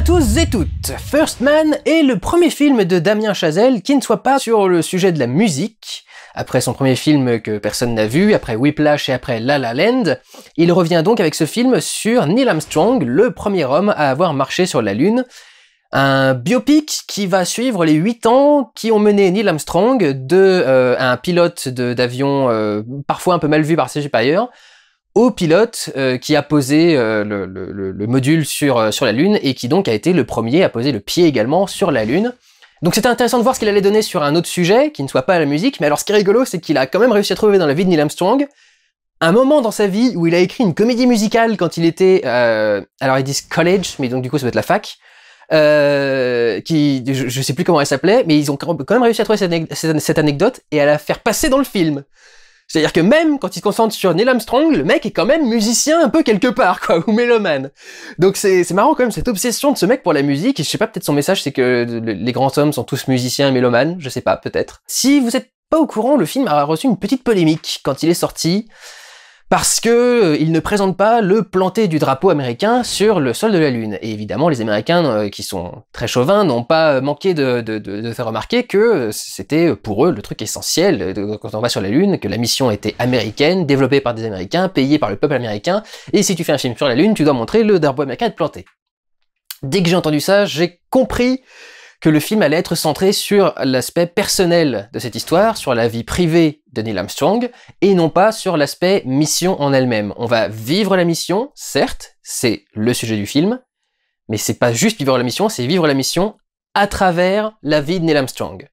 tous et toutes, First Man est le premier film de Damien Chazelle qui ne soit pas sur le sujet de la musique. Après son premier film que personne n'a vu, après Whiplash et après La La Land, il revient donc avec ce film sur Neil Armstrong, le premier homme à avoir marché sur la Lune. Un biopic qui va suivre les 8 ans qui ont mené Neil Armstrong de un pilote d'avion parfois un peu mal vu par ses supérieurs, au pilote qui a posé le module sur la Lune et qui donc a été le premier à poser le pied également sur la Lune. Donc c'était intéressant de voir ce qu'il allait donner sur un autre sujet, qui ne soit pas la musique, mais alors ce qui est rigolo, c'est qu'il a quand même réussi à trouver dans la vie de Neil Armstrong un moment dans sa vie où il a écrit une comédie musicale quand il était, alors ils disent college, mais donc du coup ça doit être la fac, qui, je sais plus comment elle s'appelait, mais ils ont quand même réussi à trouver cette anecdote et à la faire passer dans le film. C'est-à-dire que même quand il se concentre sur Neil Armstrong, le mec est quand même musicien un peu quelque part, quoi, ou mélomane. Donc c'est marrant quand même cette obsession de ce mec pour la musique, et je sais pas, peut-être son message c'est que les grands hommes sont tous musiciens et mélomanes, je sais pas, peut-être. Si vous êtes pas au courant, le film a reçu une petite polémique quand il est sorti, parce que il ne présente pas le planté du drapeau américain sur le sol de la Lune. Et évidemment, les Américains, qui sont très chauvins, n'ont pas manqué de faire remarquer que c'était pour eux le truc essentiel quand on va sur la Lune, que la mission était américaine, développée par des Américains, payée par le peuple américain, et si tu fais un film sur la Lune, tu dois montrer le drapeau américain être planté. Dès que j'ai entendu ça, j'ai compris que le film allait être centré sur l'aspect personnel de cette histoire, sur la vie privée de Neil Armstrong, et non pas sur l'aspect mission en elle-même. On va vivre la mission, certes, c'est le sujet du film, mais c'est pas juste vivre la mission, c'est vivre la mission à travers la vie de Neil Armstrong.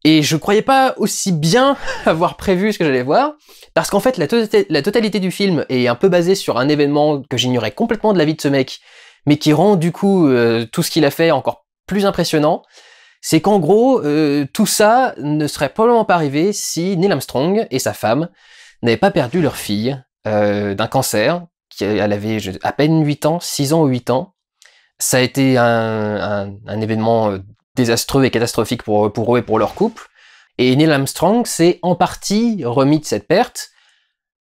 Et je croyais pas aussi bien avoir prévu ce que j'allais voir, parce qu'en fait la totalité du film est un peu basée sur un événement que j'ignorais complètement de la vie de ce mec, mais qui rend du coup tout ce qu'il a fait encore plus impressionnant, c'est qu'en gros, tout ça ne serait probablement pas arrivé si Neil Armstrong et sa femme n'avaient pas perdu leur fille d'un cancer. Elle avait à peine 8 ans, 6 ans ou 8 ans. Ça a été un événement désastreux et catastrophique pour eux et pour leur couple. Et Neil Armstrong s'est en partie remis de cette perte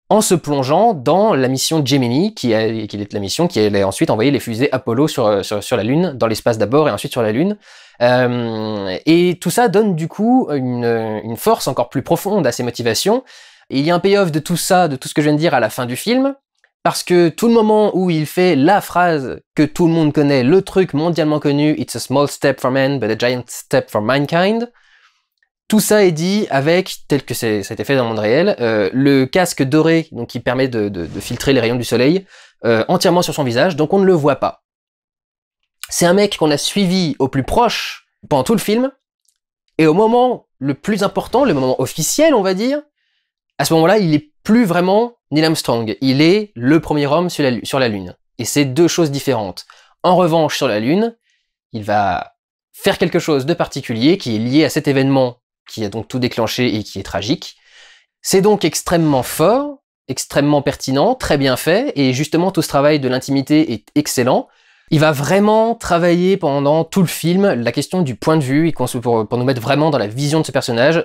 en se plongeant dans la mission Gemini, qui est la mission qui allait ensuite envoyer les fusées Apollo sur la Lune, dans l'espace d'abord et ensuite sur la Lune. Et tout ça donne du coup une force encore plus profonde à ses motivations. Et il y a un payoff de tout ça, de tout ce que je viens de dire à la fin du film, parce que tout le moment où il fait la phrase que tout le monde connaît, le truc mondialement connu, « It's a small step for man, but a giant step for mankind », tout ça est dit avec, tel que ça a été fait dans le monde réel, le casque doré, donc qui permet de filtrer les rayons du soleil, entièrement sur son visage, donc on ne le voit pas. C'est un mec qu'on a suivi au plus proche pendant tout le film, et au moment le plus important, le moment officiel, on va dire, à ce moment-là, il est plus vraiment Neil Armstrong. Il est le premier homme sur la Lune. Et c'est deux choses différentes. En revanche, sur la Lune, il va faire quelque chose de particulier qui est lié à cet événement qui a donc tout déclenché et qui est tragique. C'est donc extrêmement fort, extrêmement pertinent, très bien fait, et justement tout ce travail de l'intimité est excellent. Il va vraiment travailler pendant tout le film la question du point de vue, pour nous mettre vraiment dans la vision de ce personnage,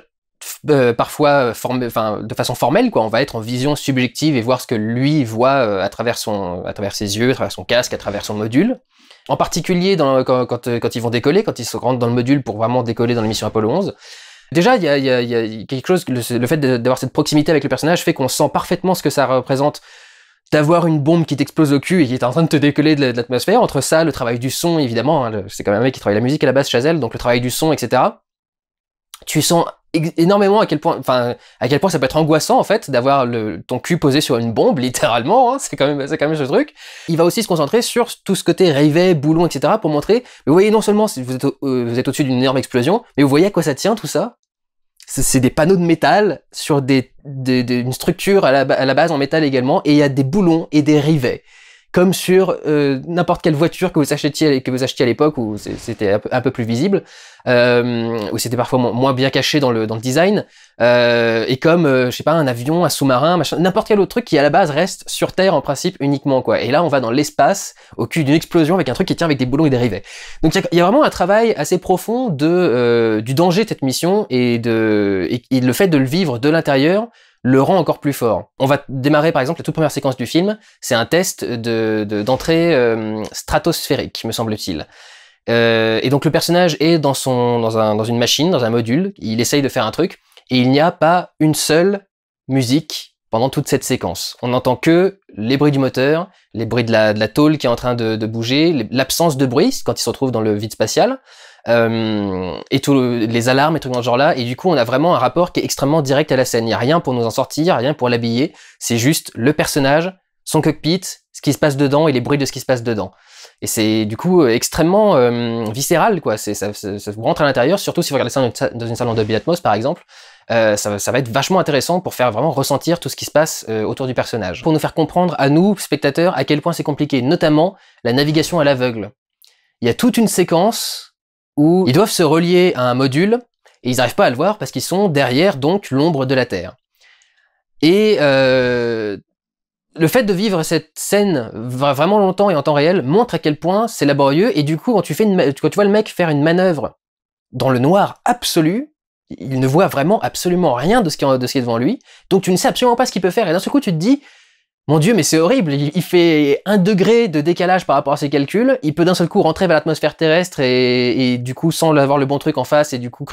parfois de façon formelle, quoi. On va être en vision subjective et voir ce que lui voit à travers ses yeux, à travers son casque, à travers son module. En particulier quand ils vont décoller, quand ils se rentrent dans le module pour vraiment décoller dans la mission Apollo 11. Déjà, il y a quelque chose, le fait d'avoir cette proximité avec le personnage fait qu'on sent parfaitement ce que ça représente d'avoir une bombe qui t'explose au cul et qui est en train de te décoller de l'atmosphère. Entre ça, le travail du son, évidemment, hein, c'est quand même un mec qui travaille la musique à la base, Chazelle, donc le travail du son, etc. Tu sens énormément à quel point ça peut être angoissant, en fait, d'avoir ton cul posé sur une bombe, littéralement, hein, c'est quand même ce truc. Il va aussi se concentrer sur tout ce côté rivet, boulon, etc. pour montrer, vous voyez, non seulement vous êtes au-dessus d'une énorme explosion, mais vous voyez à quoi ça tient, tout ça? C'est des panneaux de métal sur une structure à la base en métal également, et il y a des boulons et des rivets. Comme sur n'importe quelle voiture que vous achetiez à l'époque, où c'était un peu plus visible, où c'était parfois moins bien caché dans le design, et comme, je sais pas, un avion, un sous-marin, machin, n'importe quel autre truc qui à la base reste sur Terre en principe uniquement, quoi. Et là, on va dans l'espace, au cul d'une explosion avec un truc qui tient avec des boulons et des rivets. Donc il y a vraiment un travail assez profond du danger de cette mission et le fait de le vivre de l'intérieur, le rend encore plus fort. On va démarrer par exemple la toute première séquence du film, c'est un test d'entrée stratosphérique, me semble-t-il. Et donc le personnage est dans une machine, dans un module, il essaye de faire un truc, et il n'y a pas une seule musique pendant toute cette séquence. On n'entend que les bruits du moteur, les bruits de la tôle qui est en train de bouger, l'absence de bruit quand il se retrouve dans le vide spatial, et les alarmes et trucs dans ce genre-là, et du coup on a vraiment un rapport qui est extrêmement direct à la scène. Il n'y a rien pour nous en sortir, rien pour l'habiller, c'est juste le personnage, son cockpit, ce qui se passe dedans et les bruits de ce qui se passe dedans. Et c'est du coup extrêmement viscéral, quoi. Ça vous rentre à l'intérieur, surtout si vous regardez ça dans une salle en Dolby Atmos par exemple. Ça va être vachement intéressant pour faire vraiment ressentir tout ce qui se passe autour du personnage. Pour nous faire comprendre à nous, spectateurs, à quel point c'est compliqué, notamment la navigation à l'aveugle. Il y a toute une séquence où ils doivent se relier à un module et ils n'arrivent pas à le voir parce qu'ils sont derrière donc l'ombre de la Terre. Et le fait de vivre cette scène vraiment longtemps et en temps réel montre à quel point c'est laborieux, et du coup quand tu vois le mec faire une manœuvre dans le noir absolu, il ne voit vraiment absolument rien de ce qui est devant lui, donc tu ne sais absolument pas ce qu'il peut faire, et d'un seul coup tu te dis mon Dieu, mais c'est horrible, il fait 1 degré de décalage par rapport à ses calculs, il peut d'un seul coup rentrer vers l'atmosphère terrestre et du coup sans avoir le bon truc en face, et du coup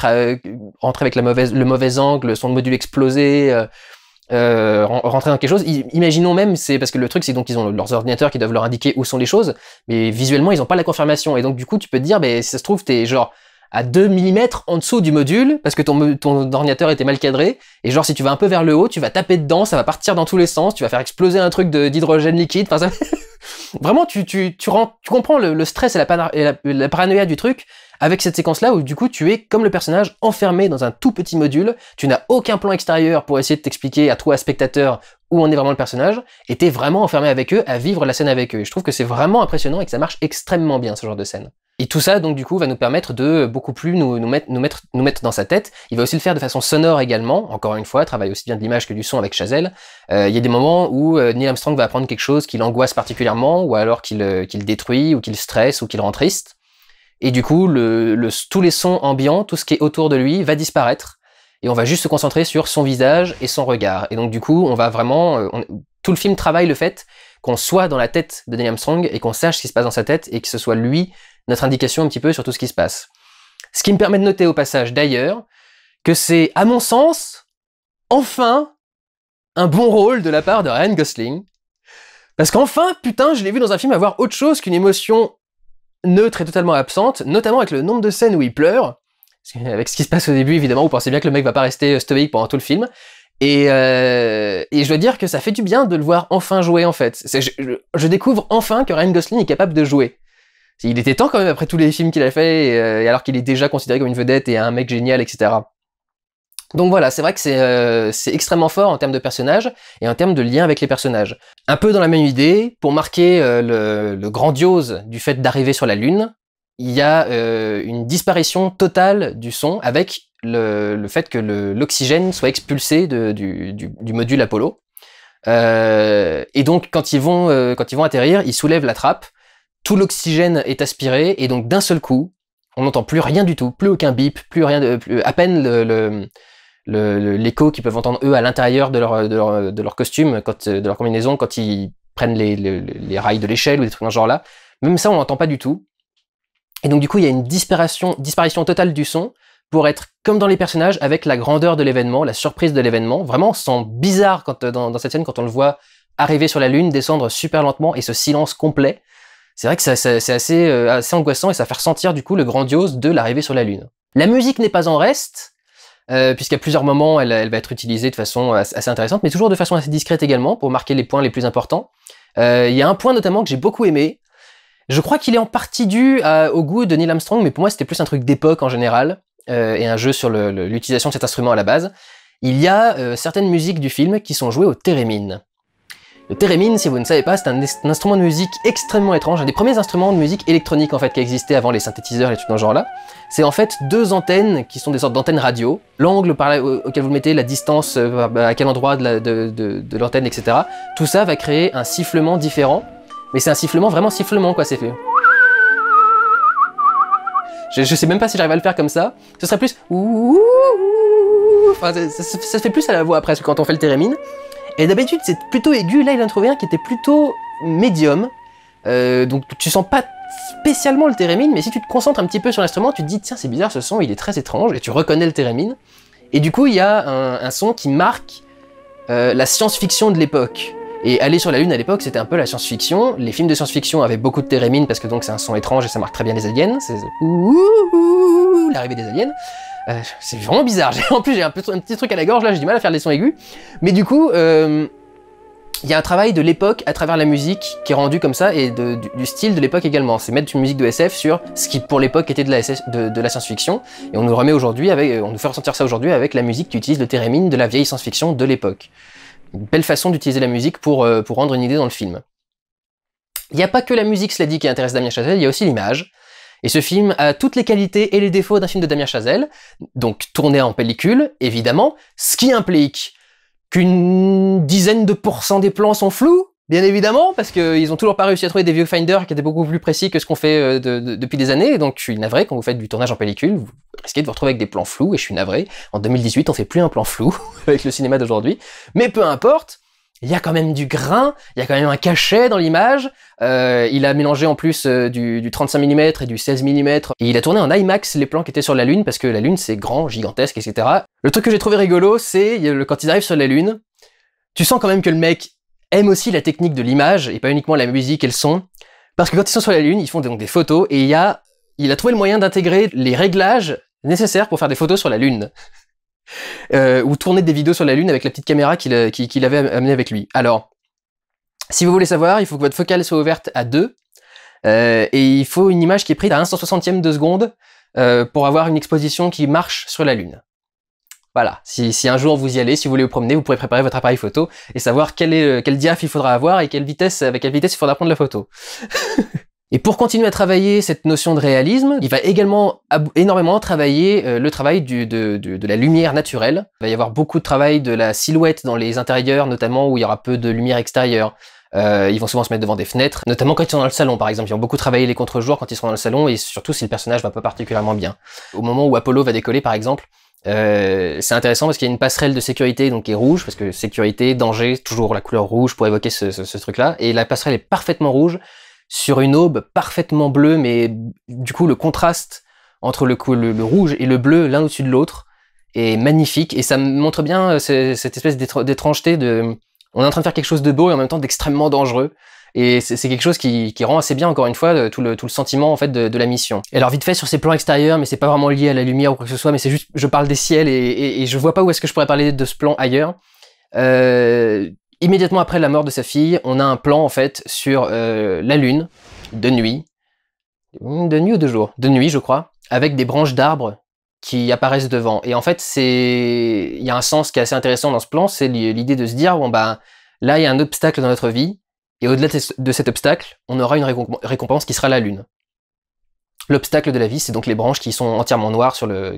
rentrer avec le mauvais angle, son module explosé, rentrer dans quelque chose. Imaginons même, c'est parce que le truc c'est donc ils ont leurs ordinateurs qui doivent leur indiquer où sont les choses, mais visuellement ils ont pas la confirmation, et donc du coup tu peux te dire, si ça se trouve t'es genre à 2 mm en dessous du module, parce que ton ordinateur était mal cadré, et genre si tu vas un peu vers le haut, tu vas taper dedans, ça va partir dans tous les sens, tu vas faire exploser un truc d'hydrogène liquide, enfin ça... Vraiment tu comprends le stress et la paranoïa du truc, avec cette séquence-là où du coup tu es comme le personnage enfermé dans un tout petit module, tu n'as aucun plan extérieur pour essayer de t'expliquer à toi, spectateur, où en est vraiment le personnage, et t'es vraiment enfermé avec eux, à vivre la scène avec eux. Et je trouve que c'est vraiment impressionnant et que ça marche extrêmement bien, ce genre de scène. Et tout ça, donc, du coup, va nous permettre de beaucoup plus nous mettre dans sa tête. Il va aussi le faire de façon sonore également. Encore une fois, travaille aussi bien de l'image que du son avec Chazelle. Il y a des moments où Neil Armstrong va apprendre quelque chose qui l'angoisse particulièrement, ou alors qu'il détruit, ou qu'il stresse, ou qu'il rend triste. Et du coup, tous les sons ambiants, tout ce qui est autour de lui, va disparaître. Et on va juste se concentrer sur son visage et son regard. Et donc, du coup, on va vraiment... tout le film travaille le fait qu'on soit dans la tête de Neil Armstrong et qu'on sache ce qui se passe dans sa tête, et que ce soit lui notre indication un petit peu sur tout ce qui se passe. Ce qui me permet de noter au passage d'ailleurs que c'est, à mon sens, enfin, un bon rôle de la part de Ryan Gosling. Parce qu'enfin, putain, je l'ai vu dans un film avoir autre chose qu'une émotion neutre et totalement absente, notamment avec le nombre de scènes où il pleure. Avec ce qui se passe au début, évidemment, vous pensez bien que le mec va pas rester stoïque pendant tout le film. Et je dois dire que ça fait du bien de le voir enfin jouer, en fait. Je découvre enfin que Ryan Gosling est capable de jouer. Il était temps quand même après tous les films qu'il a fait, et alors qu'il est déjà considéré comme une vedette et un mec génial, etc. Donc voilà, c'est vrai que c'est extrêmement fort en termes de personnages et en termes de lien avec les personnages. Un peu dans la même idée, pour marquer le grandiose du fait d'arriver sur la Lune, il y a une disparition totale du son avec le fait que l'oxygène soit expulsé du module Apollo. Et donc quand ils vont atterrir, ils soulèvent la trappe, tout l'oxygène est aspiré, et donc d'un seul coup, on n'entend plus rien du tout, plus aucun bip, plus rien, à peine l'écho qu'ils peuvent entendre eux à l'intérieur de leur costume, de leur combinaison, quand ils prennent les rails de l'échelle ou des trucs dans ce genre-là. Même ça, on n'entend pas du tout. Et donc du coup, il y a une disparition totale du son pour être comme dans les personnages, avec la grandeur de l'événement, la surprise de l'événement. Vraiment, on se sent bizarre dans cette scène quand on le voit arriver sur la Lune, descendre super lentement, et ce silence complet. C'est vrai que c'est assez angoissant, et ça fait ressentir du coup le grandiose de l'arrivée sur la Lune. La musique n'est pas en reste, puisqu'à plusieurs moments elle va être utilisée de façon assez intéressante, mais toujours de façon assez discrète également, pour marquer les points les plus importants. Il y a un point notamment que j'ai beaucoup aimé. Je crois qu'il est en partie dû au goût de Neil Armstrong, mais pour moi c'était plus un truc d'époque en général, et un jeu sur l'utilisation de cet instrument à la base. Il y a certaines musiques du film qui sont jouées au thérémine. Le thérémine, si vous ne savez pas, c'est un instrument de musique extrêmement étrange, un des premiers instruments de musique électronique en fait qui existait avant les synthétiseurs et tout dans ce genre-là. C'est en fait 2 antennes qui sont des sortes d'antennes radio, l'angle auquel vous le mettez, la distance, à quel endroit de l'antenne, etc. Tout ça va créer un sifflement différent, mais c'est un sifflement vraiment sifflement quoi, c'est fait. Je sais même pas si j'arrive à le faire comme ça, ce serait plus ouh. Enfin, ça fait plus à la voix presque quand on fait le thérémine. Et d'habitude c'est plutôt aigu, là il en a trouvé un qui était plutôt médium. Donc tu sens pas spécialement le thérémine, mais si tu te concentres un petit peu sur l'instrument, tu te dis tiens c'est bizarre ce son, il est très étrange, et tu reconnais le thérémine. Et du coup il y a un son qui marque la science-fiction de l'époque. Et aller sur la Lune à l'époque, c'était un peu la science-fiction. Les films de science-fiction avaient beaucoup de thérémine parce que donc c'est un son étrange et ça marque très bien les aliens. C'est l'arrivée des aliens. C'est vraiment bizarre. En plus, j'ai un petit truc à la gorge là, j'ai du mal à faire des sons aigus. Mais du coup, il y a un travail de l'époque à travers la musique qui est rendu comme ça et du style de l'époque également. C'est mettre une musique de SF sur ce qui pour l'époque était de la science-fiction. Et on nous remet aujourd'hui on nous fait ressentir ça aujourd'hui avec la musique qui utilise le thérémine de la vieille science-fiction de l'époque. Une belle façon d'utiliser la musique pour rendre une idée dans le film. Il n'y a pas que la musique, cela dit, qui intéresse Damien Chazelle, il y a aussi l'image. Et ce film a toutes les qualités et les défauts d'un film de Damien Chazelle, donc tourné en pellicule, évidemment, ce qui implique qu'une dizaine de % des plans sont flous, bien évidemment, parce qu'ils ont toujours pas réussi à trouver des viewfinders qui étaient beaucoup plus précis que ce qu'on fait depuis des années, et donc je suis navré, quand vous faites du tournage en pellicule, vous risquez de vous retrouver avec des plans flous, et je suis navré. En 2018, on fait plus un plan flou, avec le cinéma d'aujourd'hui, mais peu importe, il y a quand même du grain, il y a quand même un cachet dans l'image, il a mélangé en plus du 35 mm et du 16 mm, et il a tourné en IMAX les plans qui étaient sur la Lune, parce que la Lune c'est grand, gigantesque, etc. Le truc que j'ai trouvé rigolo, c'est quand ils arrivent sur la Lune, tu sens quand même que le mec aime aussi la technique de l'image, et pas uniquement la musique et le son, parce que quand ils sont sur la Lune, ils font donc des photos, et il a trouvé le moyen d'intégrer les réglages nécessaires pour faire des photos sur la Lune. Ou tourner des vidéos sur la Lune avec la petite caméra qu'il avait amenée avec lui. Alors, si vous voulez savoir, il faut que votre focale soit ouverte à 2, et il faut une image qui est prise à 1/160e de seconde pour avoir une exposition qui marche sur la Lune. Voilà, si un jour vous y allez, si vous voulez vous promener, vous pourrez préparer votre appareil photo et savoir quel diaph il faudra avoir et avec quelle vitesse il faudra prendre la photo. Et pour continuer à travailler cette notion de réalisme, il va également énormément travailler le travail de la lumière naturelle. Il va y avoir beaucoup de travail de la silhouette dans les intérieurs, notamment où il y aura peu de lumière extérieure. Ils vont souvent se mettre devant des fenêtres, notamment quand ils sont dans le salon par exemple. Ils vont beaucoup travailler les contre-jours quand ils seront dans le salon, et surtout si le personnage va pas particulièrement bien. Au moment où Apollo va décoller par exemple, c'est intéressant parce qu'il y a une passerelle de sécurité donc qui est rouge, parce que sécurité, danger, toujours la couleur rouge pour évoquer ce truc-là, et la passerelle est parfaitement rouge sur une aube parfaitement bleue, mais du coup le contraste entre le rouge et le bleu l'un au-dessus de l'autre est magnifique, et ça montre bien cette espèce d'étrangeté on est en train de faire quelque chose de beau et en même temps d'extrêmement dangereux. Et c'est quelque chose qui rend assez bien, encore une fois, tout le sentiment en fait de la mission. Et alors vite fait sur ces plans extérieurs, mais c'est pas vraiment lié à la lumière ou quoi que ce soit, mais c'est juste, je parle des ciels et je vois pas où est-ce que je pourrais parler de ce plan ailleurs. Immédiatement après la mort de sa fille, on a un plan en fait sur la Lune, de nuit ou de jour, de nuit je crois, avec des branches d'arbres qui apparaissent devant. Et en fait il y a un sens qui est assez intéressant dans ce plan, c'est l'idée de se dire bon bah là il y a un obstacle dans notre vie, et au-delà de cet obstacle, on aura une récompense qui sera la Lune. L'obstacle de la vie, c'est donc les branches qui sont entièrement noires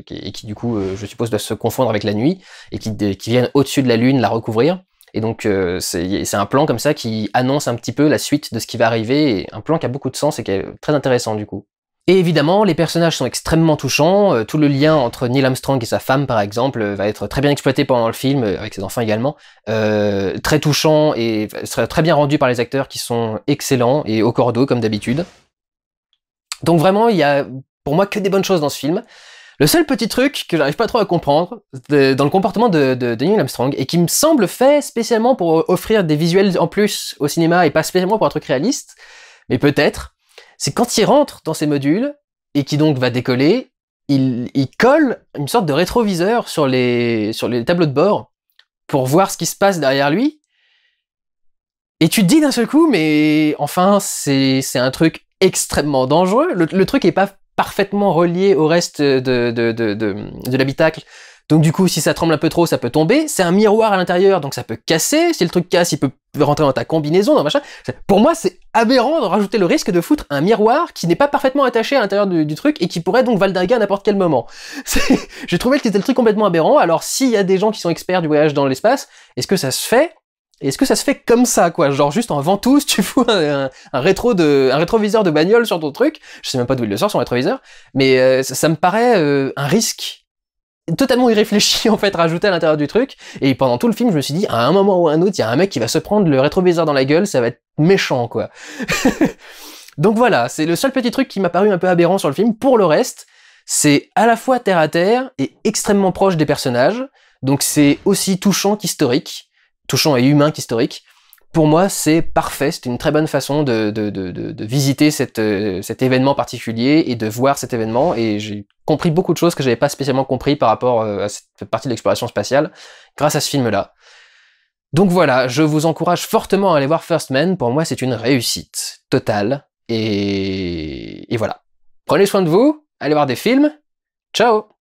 et qui du coup, je suppose, doivent se confondre avec la nuit, et qui viennent au-dessus de la Lune la recouvrir. Et donc c'est un plan comme ça qui annonce un petit peu la suite de ce qui va arriver, et un plan qui a beaucoup de sens et qui est très intéressant du coup. Et évidemment, les personnages sont extrêmement touchants, tout le lien entre Neil Armstrong et sa femme par exemple va être très bien exploité pendant le film, avec ses enfants également, très touchant et sera très bien rendu par les acteurs qui sont excellents et au cordeau comme d'habitude. Donc vraiment, il y a pour moi que des bonnes choses dans ce film. Le seul petit truc que j'arrive pas trop à comprendre dans le comportement de Neil Armstrong, et qui me semble fait spécialement pour offrir des visuels en plus au cinéma et pas spécialement pour un truc réaliste, mais peut-être, c'est quand il rentre dans ces modules, et qui donc va décoller, il colle une sorte de rétroviseur sur les tableaux de bord pour voir ce qui se passe derrière lui. Et tu te dis d'un seul coup, mais enfin, c'est un truc extrêmement dangereux. Le truc est pas parfaitement relié au reste de l'habitacle. Donc du coup, si ça tremble un peu trop, ça peut tomber. C'est un miroir à l'intérieur, donc ça peut casser. Si le truc casse, il peut rentrer dans ta combinaison, dans machin. Pour moi, c'est aberrant de rajouter le risque de foutre un miroir qui n'est pas parfaitement attaché à l'intérieur du truc et qui pourrait donc valdinguer à n'importe quel moment. J'ai trouvé que c'était le truc complètement aberrant. Alors s'il y a des gens qui sont experts du voyage dans l'espace, est-ce que ça se fait ? Est-ce que ça se fait comme ça, quoi? Genre juste en ventouse, tu fous un rétroviseur de bagnole sur ton truc. Je sais même pas d'où il le sort, son rétroviseur. Mais ça me paraît un risque totalement irréfléchi en fait rajouté à l'intérieur du truc, et pendant tout le film je me suis dit à un moment ou à un autre il y a un mec qui va se prendre le rétroviseur dans la gueule, ça va être méchant quoi. Donc voilà, c'est le seul petit truc qui m'a paru un peu aberrant sur le film. Pour le reste, c'est à la fois terre à terre et extrêmement proche des personnages, donc c'est aussi touchant qu'historique, touchant et humain qu'historique. Pour moi, c'est parfait, c'est une très bonne façon de visiter cet événement particulier et de voir cet événement, et j'ai compris beaucoup de choses que j'avais pas spécialement compris par rapport à cette partie de l'exploration spatiale grâce à ce film-là. Donc voilà, je vous encourage fortement à aller voir First Man, pour moi c'est une réussite totale, et voilà. Prenez soin de vous, allez voir des films, ciao!